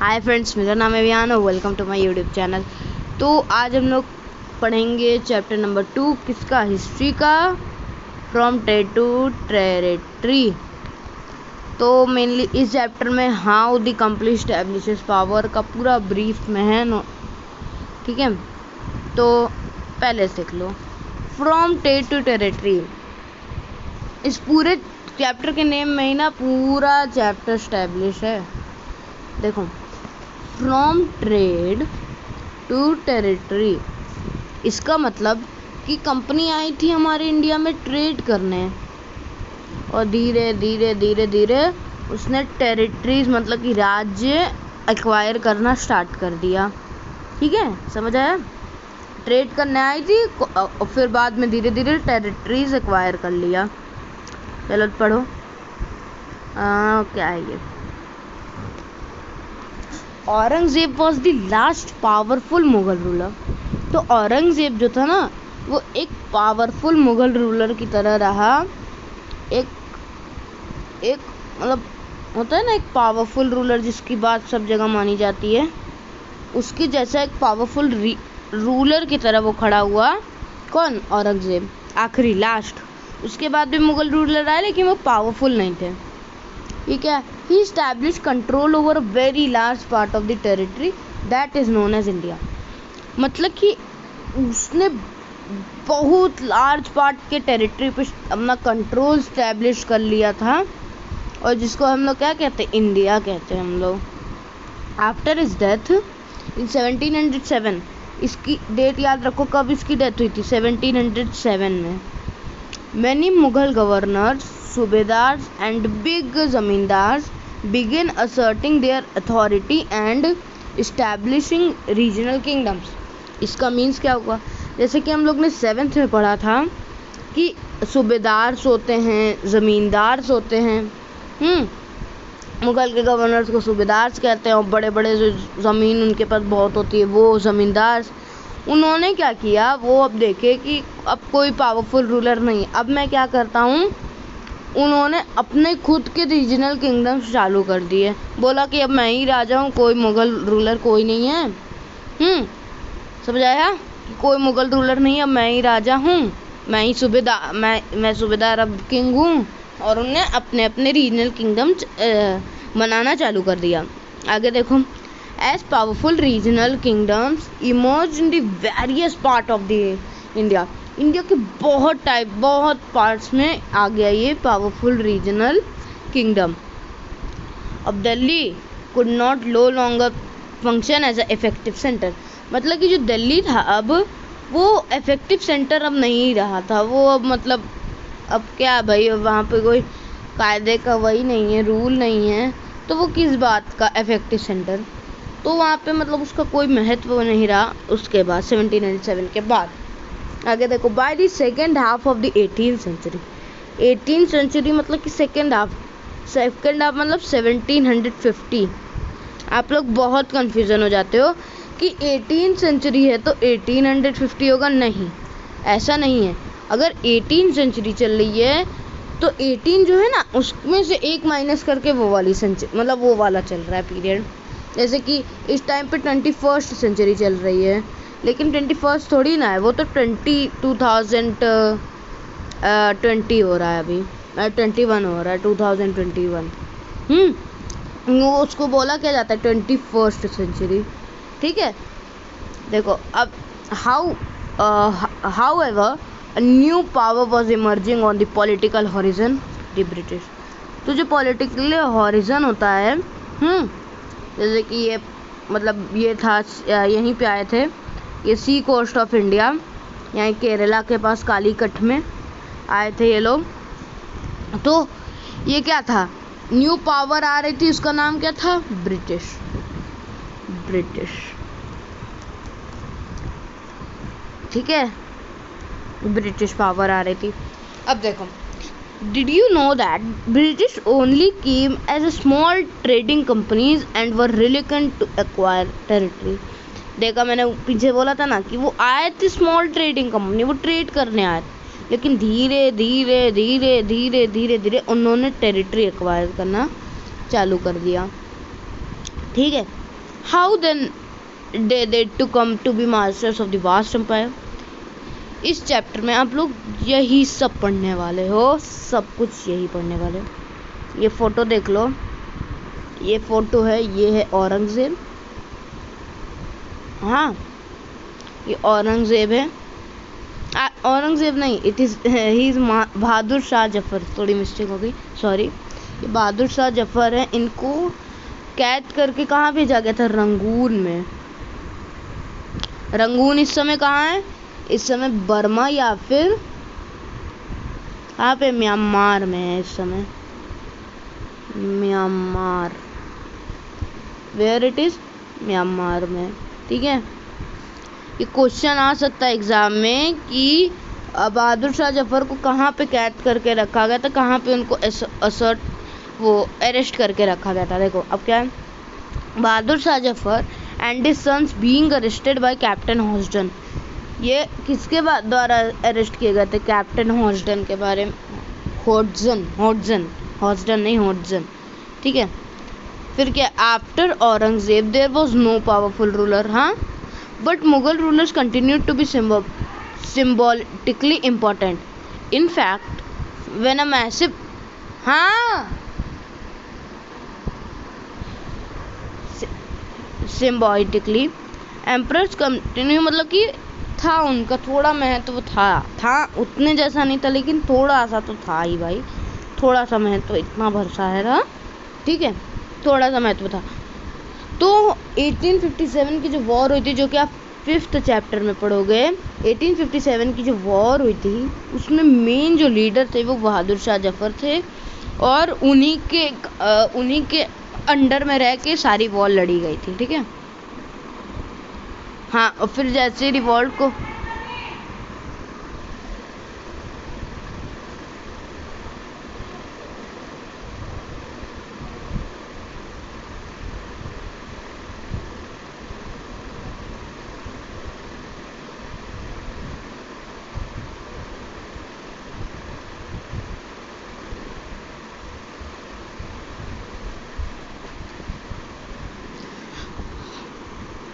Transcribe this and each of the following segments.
Hi friends, मेरा नाम है वियान और welcome to my YouTube channel. तो आज हम लोग पढ़ेंगे चैप्टर नंबर 2 किसका, हिस्ट्री का, फ्रॉम ट्रेड टू टेरिटरी। तो मेनली इस चैप्टर में how the country establishes power का पूरा ब्रीफ में है ठीक है। तो पहले सीख लो फ्रॉम ट्रेड टू टेरिटरी। इस पूरे चैप्टर के नेम में ही ना पूरा चैप्टर एस्टैब्लिश है। देखो, फ्रॉम ट्रेड टू टेरिटरी, इसका मतलब कि कंपनी आई थी हमारे इंडिया में ट्रेड करने और धीरे धीरे धीरे धीरे उसने टेरिटरीज मतलब कि राज्य एक्वायर करना स्टार्ट कर दिया। ठीक है, समझ आया? ट्रेड करने आई थी और फिर बाद में धीरे धीरे टेरिटरीज एक्वायर कर लिया। चलो पढ़ो। क्या है ये? Aurangzeb was the last powerful Mughal ruler. तो औरंगजेब जो था ना, वो एक पावरफुल मुगल रूलर की तरह रहा। एक मतलब होता है ना, एक पावरफुल रूलर जिसकी बात सब जगह मानी जाती है, उसकी जैसा एक पावरफुल रूलर की तरह वो खड़ा हुआ। कौन? औरंगजेब, आखिरी लास्ट। उसके बाद भी मुगल रूलर आए लेकिन वो पावरफुल नहीं थे। ठीक है। He established control over a very large part of the territory that is known as India। मतलब कि उसने बहुत लार्ज पार्ट के टेरिटरी पे अपना कंट्रोल स्टैब्लिश कर लिया था और जिसको हम लोग क्या कहते हैं? इंडिया कहते हैं हम लोग। आफ्टर हिज डेथ इन 1707, इसकी डेट याद रखो कब इसकी डेथ हुई थी? 1707 में। Many Mughal governors, subedars and big zamindars begin asserting their authority and establishing regional kingdoms। इसका मीन्स क्या हुआ? जैसे कि हम लोग ने 7th में पढ़ा था कि सूबेदार्स होते हैं, ज़मींदार्स होते हैं। मुगल के गवर्नर्स को सूबेदार्स कहते हैं और बड़े बड़े जो ज़मीन उनके पास बहुत होती है वो ज़मींदार्स। उन्होंने क्या किया, वो अब देखे कि अब कोई पावरफुल रूलर नहीं है, अब मैं क्या करता हूँ, उन्होंने अपने खुद के रीजनल किंगडम्स चालू कर दिए। बोला कि अब मैं ही राजा हूँ, कोई मुगल रूलर कोई नहीं है। समझ आया? कि कोई मुगल रूलर नहीं है, अब मैं ही राजा हूँ, मैं ही सूबेदार, मैं सूबेदार अब किंग हूँ। और उन्होंने अपने अपने रीजनल किंगडम्स बनाना चालू कर दिया। आगे देखो, as powerful regional kingdoms emerge in the various part of the India. India के बहुत पार्ट्स में आ गया ये पावरफुल रीजनल किंगडम। अब Delhi could not no longer function as a effective centre. मतलब कि जो दिल्ली था अब वो इफेक्टिव सेंटर अब नहीं रहा था। वो अब मतलब अब क्या भाई, वहाँ पे कोई कायदे का वही नहीं है, रूल नहीं है, तो वो किस बात का इफेक्टिव सेंटर? तो वहाँ पे मतलब उसका कोई महत्व नहीं रहा उसके बाद, 1797 के बाद। आगे देखो, by the second half of the 18th century. 18th century मतलब कि सेकेंड हाफ मतलब 1750। आप लोग बहुत कंफ्यूजन हो जाते हो कि 18th सेंचुरी है तो 1850 होगा। नहीं, ऐसा नहीं है। अगर 18th सेंचुरी चल रही है तो 18 जो है ना, उसमें से एक माइनस करके वो वाली सेंचुरी मतलब वो वाला चल रहा है पीरियड। जैसे कि इस टाइम पे 21st सेंचुरी चल रही है, लेकिन 21st थोड़ी ना है, वो तो 2020 हो रहा है अभी, 21 हो रहा है, 2021। वो उसको बोला क्या जाता है? 21st century. ठीक है। देखो अब however a new power was emerging on the political horizon, the British। तो जो पॉलिटिकल हॉरिजन होता है, जैसे कि ये मतलब ये था, यहीं पे आए थे, ये सी कोस्ट ऑफ इंडिया, यहाँ केरला के पास कालीकट में आए थे ये लोग। तो ये क्या था? न्यू पावर आ रही थी, उसका नाम क्या था? ब्रिटिश। ठीक है, ब्रिटिश पावर आ रही थी। अब देखो, did you know that British only came as a small trading companies and were reluctant to acquire territory. देखा, मैंने पीछे बोला था ना कि वो आए थे स्मॉल ट्रेडिंग कंपनी, वो ट्रेड करने आए थे, लेकिन धीरे धीरे धीरे धीरे धीरे धीरे उन्होंने टेरिटरी एक्वायर करना चालू कर दिया। ठीक है। How then they to come to be masters of the vast empire। इस चैप्टर में आप लोग यही सब पढ़ने वाले हो, सब कुछ यही पढ़ने वाले हो। ये फोटो देख लो, ये फोटो है, ये है औरंगजेब। हाँ, ये औरंगजेब है, औरंगजेब नहीं, इट इज ही इज बहादुर शाह जफर, थोड़ी मिस्टेक हो गई, सॉरी। ये बहादुर शाह जफर है, इनको कैद करके कहाँ भेजा गया था? रंगून में। रंगून इस समय कहाँ है? इस समय बर्मा या फिर कहाँ पे? म्यांमार में है इस समय, Myanmar. Where it is? Myanmar में। ठीक है, ये क्वेश्चन आ सकता है एग्जाम में कि बहादुर शाह जफर को कहाँ पे कैद करके रखा गया था, कहाँ पे उनको अरेस्ट करके रखा गया था। देखो अब क्या है, Bahadur Shah Zafar and his sons being arrested by captain हॉस्टन। ये किसके द्वारा अरेस्ट किए गए थे? कैप्टन हॉस्टन के बारे में। हॉस्टन नहीं, हॉस्टन। ठीक है, फिर क्या? After Aurangzeb there was no powerful ruler. हाँ, but Mughal rulers continued to be symbolically important. In fact, when a massive symbolically emperors continue, मतलब कि था उनका थोड़ा महत्व था उतने जैसा नहीं था, लेकिन थोड़ा सा तो था ही भाई, थोड़ा सा महत्व, इतना भरोसा है रहा। ठीक है, थोड़ा सा महत्व था। तो 1857 की जो वॉर हुई थी, जो कि आप 5th चैप्टर में पढ़ोगे, 1857 की जो वॉर हुई थी उसमें मेन जो लीडर थे वो बहादुर शाह जफर थे, और उन्हीं के अंडर में रह के सारी वॉर लड़ी गई थी। ठीक है, हाँ, और फिर जैसे रिवॉल्ट को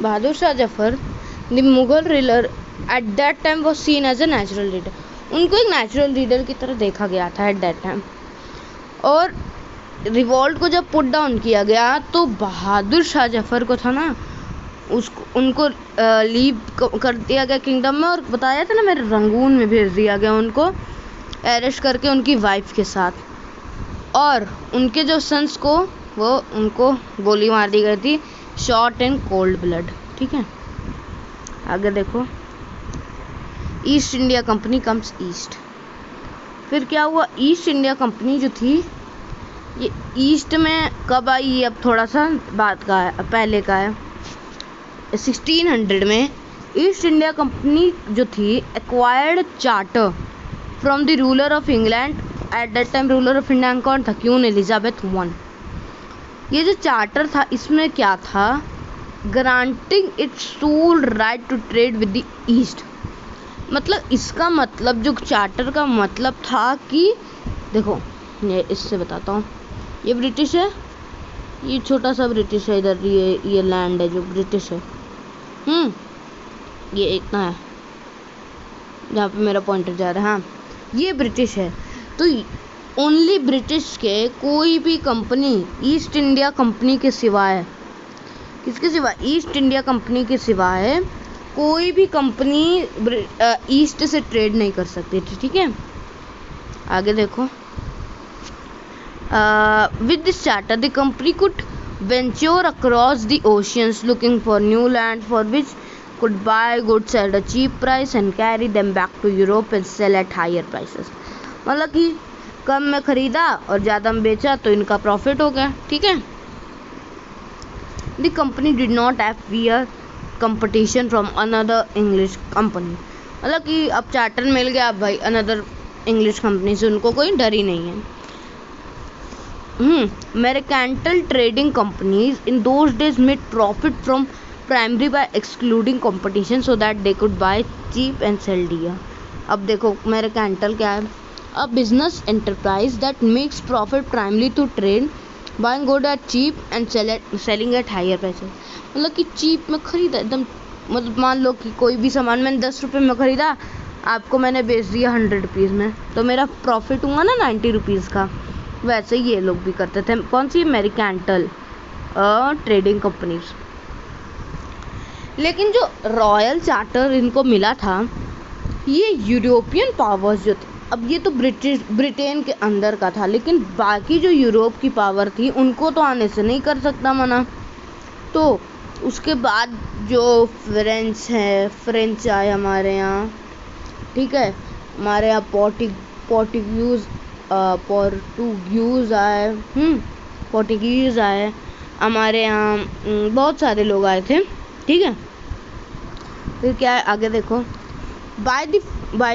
Bahadur Shah Zafar the Mughal ruler at that time was seen as a natural leader. उनको एक नेचुरल लीडर की तरह देखा गया था एट दैट टाइम। और रिवॉल्ट को जब पुट डाउन किया गया तो बहादुर शाह जफर को था ना, उनको लीव कर दिया गया किंगडम में, और बताया था ना मेरे, रंगून में भेज दिया गया उनको, अरेस्ट करके उनकी वाइफ के साथ। और उनके जो सन्स को उनको गोली मार दी गई थी, शॉट एंड कोल्ड ब्लड। ठीक है, आगे देखो, east India company comes east. फिर क्या हुआ? ईस्ट इंडिया कंपनी जो थी ये ईस्ट में कब आई? अब थोड़ा सा बात का है, पहले का है। 1600 में ईस्ट इंडिया कंपनी जो थी acquired charter from the ruler of England. At that time ruler of India कौन था? Queen Elizabeth I। ये जो चार्टर था इसमें क्या था? Granting its sole right to trade with the East. मतलब इसका मतलब, जो चार्टर का मतलब था कि देखो, ये इससे बताता हूँ, ये ब्रिटिश है, ये छोटा सा ब्रिटिश है, इधर ये लैंड है जो ब्रिटिश है, ये इतना है जहाँ पे मेरा पॉइंटर जा रहा है। हाँ, ये ब्रिटिश है, तो ओनली ब्रिटिश के कोई भी कंपनी ईस्ट इंडिया कंपनी के सिवाय, किसके सिवाय? ईस्ट इंडिया कंपनी के सिवाय कोई भी कंपनी ईस्ट से ट्रेड नहीं कर सकती थी। ठीक है, आगे देखो, with this charter the company could venture across the oceans looking for new land for which could buy goods at a cheap price and carry them back to Europe and sell at higher prices। मतलब कि कम में खरीदा और ज़्यादा में बेचा तो इनका प्रॉफिट हो गया। ठीक है, the company did not have fear competition from another English company. मतलब कि अब चार्टर मिल गया अब भाई अनदर इंग्लिश कंपनी से, उनको कोई डर ही नहीं है। Mercantile trading companies in those days made profit from primary by excluding competition so that they could buy cheap and sell dear. अब देखो मैरिकेंटल क्या है? A business enterprise that makes profit primary to trade buying good at cheap and selling at higher prices. मतलब कि cheap में खरीदा एकदम, मतलब मान लो कि कोई भी सामान मैंने 10 रुपये में खरीदा, आपको मैंने बेच दिया 100 रुपीज़ में, तो मेरा प्रॉफिट हुआ ना 90 रुपीज़ का। वैसे ही ये लोग भी करते थे। कौन सी? मेरिकेंटल ट्रेडिंग कंपनीज। लेकिन जो रॉयल चार्टर इनको मिला था, ये यूरोपियन पावर्स जो थे, अब ये तो ब्रिटेन के अंदर का था, लेकिन बाकी जो यूरोप की पावर थी उनको तो आने से नहीं कर सकता मना। तो उसके बाद जो फ्रेंच आए हमारे यहाँ, ठीक है, हमारे यहाँ पोर्टुगीज़ आए हमारे यहाँ, बहुत सारे लोग आए थे, ठीक है। फिर क्या है आगे देखो। By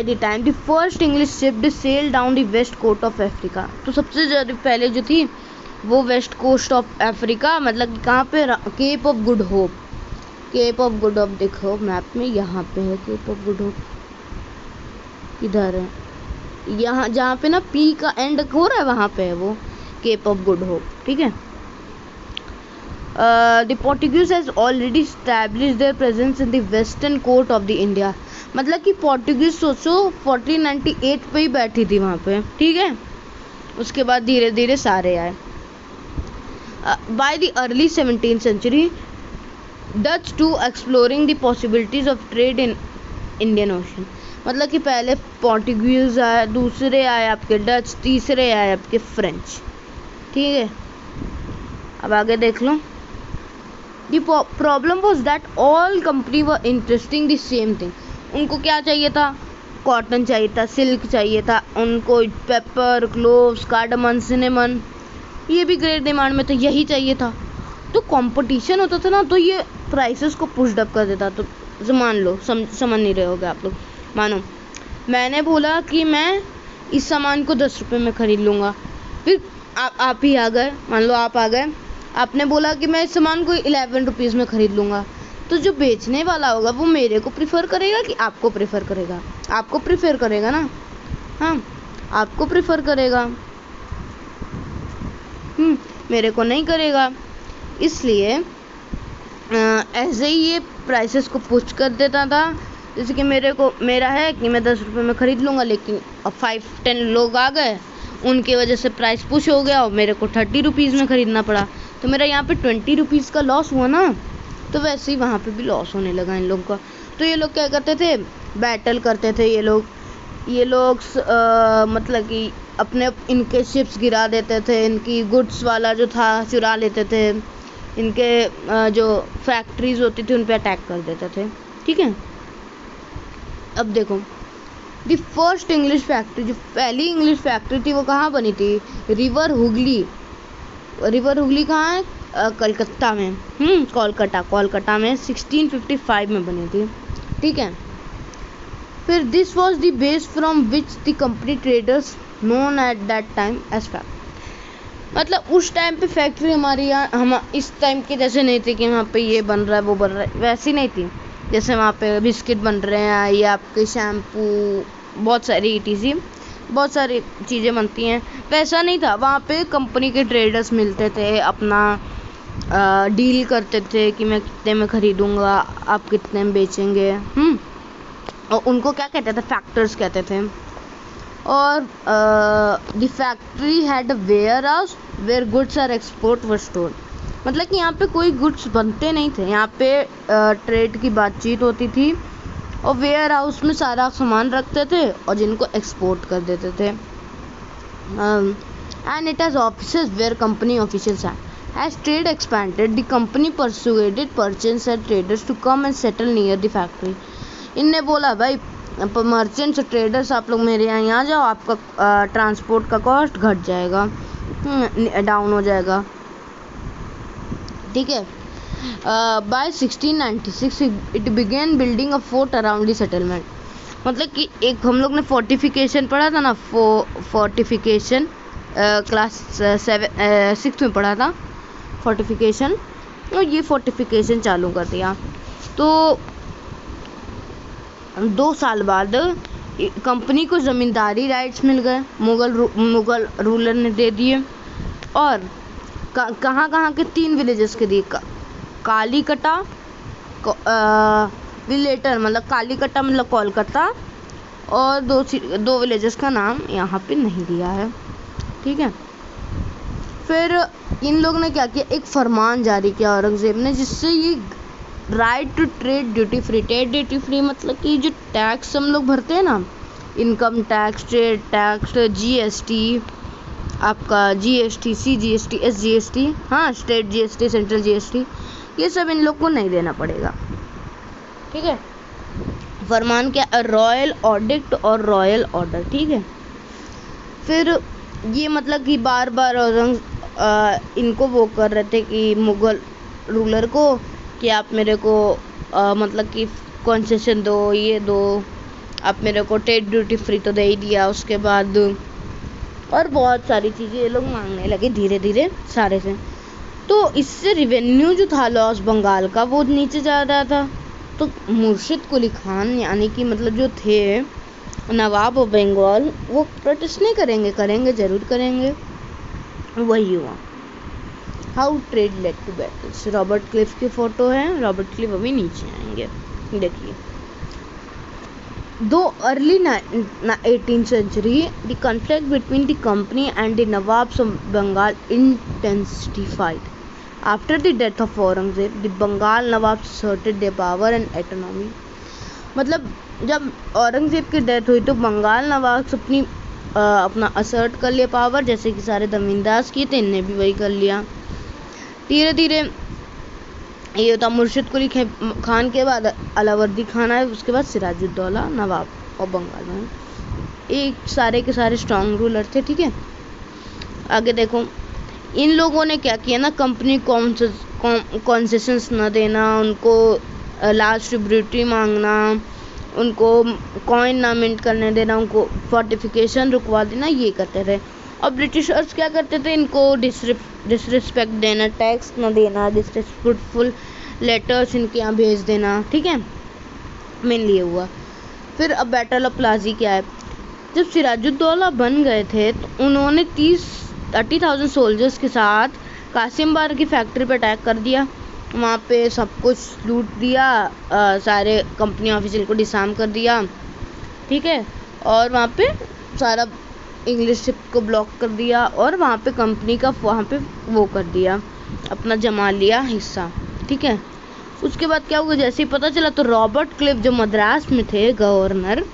the time the first English ship sail down the west coast of Africa. तो सबसे ज़्यादा पहले जो थी वो वेस्ट कोस्ट ऑफ अफ्रीका, मतलब कि कहाँ पे? Cape of Good Hope. Cape of Good Hope देखो मैप में, यहाँ पे है केप ऑफ गुड होप, इधर है, यहाँ जहाँ पे ना पी का एंड हो रहा है वहाँ पे है वो केप ऑफ गुड होप, ठीक है। The Portuguese has already established their presence in the western coast of the India. मतलब कि पोर्टुगीज सोचो 1498 पे ही बैठी थी वहाँ पे, ठीक है। उसके बाद धीरे धीरे सारे आए। By the early 17th century Dutch to exploring the possibilities of trade in Indian Ocean. मतलब कि पहले पोर्टुगीज आए, दूसरे आए आपके डच, तीसरे आए आपके फ्रेंच, ठीक है। अब आगे देख लो। The problem was that all company were interesting the same thing. उनको क्या चाहिए था? कॉटन चाहिए था, सिल्क चाहिए था उनको, पेपर, क्लोव्स, कार्डमन, सिनेमन, ये भी ग्रेट डिमांड में था, यही चाहिए था। तो कंपटीशन होता था ना, तो ये प्राइसेस को पुश अप कर देता। तो मान लो, समझ नहीं रहे होगे आप लोग। मानो मैंने बोला कि मैं इस सामान को 10 रुपये में ख़रीद लूँगा, फिर आप ही आ गए, मान लो आप आ गए, आपने बोला कि मैं इस सामान को 11 रुपीज़ में ख़रीद लूँगा। तो जो बेचने वाला होगा वो मेरे को प्रिफ़र करेगा कि आपको प्रेफर करेगा? आपको प्रेफर करेगा ना, हाँ, आपको प्रेफर करेगा, मेरे को नहीं करेगा। इसलिए ऐसे ही ये प्राइसेस को पुश कर देता था। जैसे कि मेरा है कि मैं 10 रुपये में ख़रीद लूँगा, लेकिन अब 5-10 लोग आ गए, उनकी वजह से प्राइस पुश हो गया और मेरे को 30 रुपीज़ में ख़रीदना पड़ा, तो मेरा यहाँ पे 20 रुपीज़ का लॉस हुआ ना। तो वैसे ही वहाँ पे भी लॉस होने लगा इन लोगों का। तो ये लोग क्या करते थे? बैटल करते थे ये लोग मतलब कि अपने इनके शिप्स गिरा देते थे, इनकी गुड्स वाला जो था चुरा लेते थे, इनके जो फैक्ट्रीज होती थी उन पे अटैक कर देते थे, ठीक है। अब देखो, द फर्स्ट इंग्लिश फैक्ट्री, जो पहली इंग्लिश फैक्ट्री थी वो कहाँ बनी थी? रिवर हुगली कहाँ है? कलकत्ता में, कोलकाता में 1655 में बनी थी, ठीक है। फिर this was the base from which the company traders known at that time as factory. मतलब उस टाइम पे फैक्ट्री हमारे यहाँ, हम इस टाइम के जैसे नहीं थी कि वहाँ पे ये बन रहा है वो बन रहा है, वैसी नहीं थी। जैसे वहाँ पे बिस्किट बन रहे हैं या आपके शैम्पू, बहुत सारी ETC, बहुत सारी चीज़ें बनती हैं, वैसा नहीं था। वहाँ पे कंपनी के ट्रेडर्स मिलते थे, अपना डील करते थे कि मैं कितने में ख़रीदूँगा, आप कितने में बेचेंगे, और उनको क्या कहते थे? फैक्टर्स कहते थे। और the factory had a warehouse where goods are export were store. मतलब कि यहाँ पे कोई गुड्स बनते नहीं थे, यहाँ पे ट्रेड की बातचीत होती थी और वेयर हाउस में सारा सामान रखते थे और जिनको एक्सपोर्ट कर देते थे। And it has offices where company officials हैं। As trade expanded, the company persuaded merchants and traders to come and settle near the factory. इनने बोला भाई मर्चेंट्स और ट्रेडर्स आप लोग मेरे यहाँ आ जाओ, आपका ट्रांसपोर्ट का कॉस्ट घट जाएगा, डाउन हो जाएगा, ठीक है। By 1696 it began building a fort around the settlement. मतलब कि एक हम लोग ने फोर्टिफिकेशन पढ़ा था ना, फोर्टिफिकेशन क्लास 6 में पढ़ा था फोर्टिफिकेशन, और ये फोर्टिफिकेशन चालू कर दिया। तो 2 साल बाद कंपनी को ज़मींदारी राइट्स मिल गए, मुगल रूलर ने दे दिए, और कहाँ कहाँ के 3 विलेजेस के दिए, कालीकटा विलेटर मतलब कालीकटा मतलब कोलकाता, और 2 विलेजेस का नाम यहाँ पे नहीं दिया है, ठीक है। फिर इन लोगों ने क्या किया, एक फरमान जारी किया औरंगजेब ने, जिससे ये right to trade duty free, trade duty free मतलब कि जो टैक्स हम लोग भरते हैं ना, income tax, trade tax, GST, आपका जीएसटी, सीजीएसटी, एसजीएसटी, हाँ स्टेट जीएसटी, सेंट्रल जीएसटी, ये सब इन लोग को नहीं देना पड़ेगा, ठीक है। फरमान क्या, रॉयल ऑडिक्ट और रॉयल ऑर्डर, ठीक है। फिर ये मतलब कि बार बार इनको वो कर रहे थे कि मुगल रूलर को कि आप मेरे को मतलब कि कंसेशन दो, ये दो, आप मेरे को ट्रेड ड्यूटी फ्री तो दे ही दिया, उसके बाद और बहुत सारी चीज़ें ये लोग मांगने लगे धीरे धीरे सारे से। तो इससे रिवेन्यू जो था लॉस बंगाल का वो नीचे जा रहा था। तो मुर्शिद कुली खान यानी कि मतलब जो थे नवाब ऑफ बंगाल, वो प्रोटेस्ट नहीं करेंगे, करेंगे जरूर करेंगे। वही हुआ। How trade led to battles, Robert Clive की फोटो है, रॉबर्ट क्लिफ अभी नीचे आएंगे, देखिए। Though early 18th century, the conflict between the company and the Nawabs of Bengal intensified. After the death of Aurangzeb, the Bengal Nawabs asserted their power and autonomy. मतलब जब औरंगजेब की death हुई तो बंगाल नवाब अपना असर्ट कर लिया पावर, जैसे कि सारे जमींदार किए थे, इनने भी वही कर लिया। धीरे धीरे ये था मुर्शिद कुली खान के बाद अलावर्दी खान आए, उसके बाद सिराजुद्दौला नवाब और बंगाल में एक सारे के सारे स्ट्रॉन्ग रूलर थे, ठीक है। आगे देखो, इन लोगों ने क्या किया ना, कंपनी कॉन्सेशंस न देना, उनको लास्ट ड्यूटी मांगना, उनको कॉइन ना मिंट करने देना, उनको फोर्टिफिकेशन रुकवा देना, ये करते थे। और ब्रिटिशर्स क्या करते थे, इनको डिसरिस्पेक्ट देना, टैक्स न देना, डिसरिस्पेक्टफुल लेटर्स इनके यहाँ भेज देना, ठीक है, मेनली ये हुआ। फिर अब बैटल ऑफ प्लासी क्या है, जब सिराजुद्दौला बन गए थे तो उन्होंने 30,000 सोल्जर्स के साथ कासिमबार की फैक्ट्री पर अटैक कर दिया, वहाँ पे सब कुछ लूट दिया, सारे कंपनी ऑफिसर को डिसार्म कर दिया, ठीक है, और वहाँ पे सारा इंग्लिश शिप को ब्लॉक कर दिया, और वहाँ पे कंपनी का वहाँ पे वो कर दिया, अपना जमा लिया हिस्सा, ठीक है। उसके बाद क्या हुआ, जैसे ही पता चला तो रॉबर्ट क्लिफ जो मद्रास में थे गवर्नर,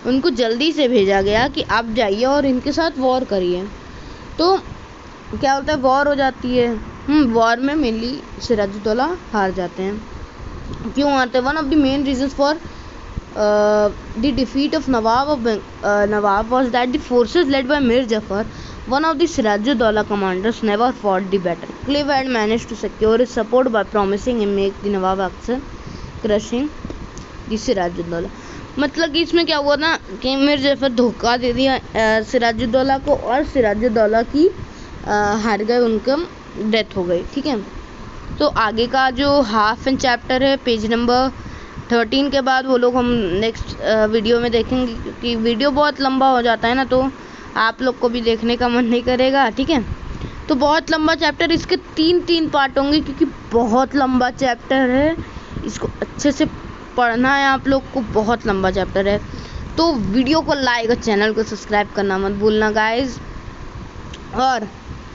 उनको जल्दी से भेजा गया कि आप जाइए और इनके साथ वॉर करिए। तो क्या होता है, वॉर हो जाती है। वॉर में मेनली सिराजुद्दौला हार जाते हैं। क्यों हारते हैं, one of the main reasons for the defeat of Nawab was that the forces led by Mir Jafar, one of the Sirajuddaulah commanders, never fought the battle. Clive had managed to secure his support by promising him make the Nawab action, crushing the Sirajuddaulah. मतलब कि इसमें क्या हुआ ना कि मिर जफर धोखा दे दिया सिराजुद्दौला को, और सिराजुद्दौला की हार गए, उनका डेथ हो गई, ठीक है। तो आगे का जो हाफ एंड चैप्टर है पेज नंबर 13 के बाद वो लोग हम नेक्स्ट वीडियो में देखेंगे, क्योंकि वीडियो बहुत लंबा हो जाता है ना, तो आप लोग को भी देखने का मन नहीं करेगा, ठीक है। तो बहुत लंबा चैप्टर, इसके 3 पार्ट होंगे, क्योंकि बहुत लंबा चैप्टर है, इसको अच्छे से पढ़ना है आप लोग को, बहुत लंबा चैप्टर है। तो वीडियो को लाइक और चैनल को सब्सक्राइब करना मत भूलना गाइज। और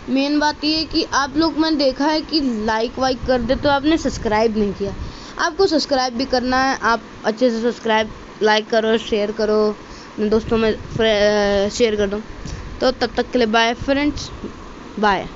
मेन बात ये है कि आप लोग, मैंने देखा है कि लाइक वाइक कर दे तो आपने सब्सक्राइब नहीं किया, आपको सब्सक्राइब भी करना है। आप अच्छे से सब्सक्राइब, लाइक करो, शेयर करो, अपने दोस्तों में शेयर कर दो। तो तब तक के लिए बाय फ्रेंड्स, बाय।